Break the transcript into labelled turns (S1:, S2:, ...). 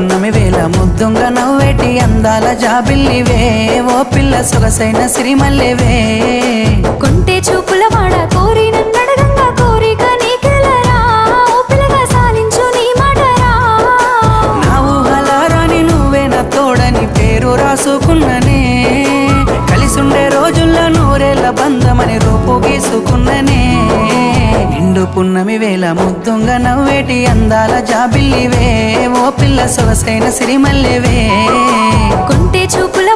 S1: పున్నమి వేళ ముద్దుంగా నవ్వేటి అందాల జాబిల్లివే ఓ పిల్ల సొగసైన సిరిమల్లెవే
S2: కొంటే చూపుల వాడ కోరి నన్నడగంగా కోరిక నీకెలరా ఓ పిల్లగా సాలించు నీ మాటరా
S1: నా ఊహలారాని నువ్వే నా తోడని పేరు రాసుకున్ననే కలిసుండే రోజుల్లో నూరేళ్ల బంధమని రూపు గీసుకున్ననే నిండు పున్నమి వేళ ముద్దుంగా నవ్వేటి అందాల జాబిల్లివే ఓ పిల్ల సొగసైన సిరిమల్లెవే
S2: కొంటే చూపుల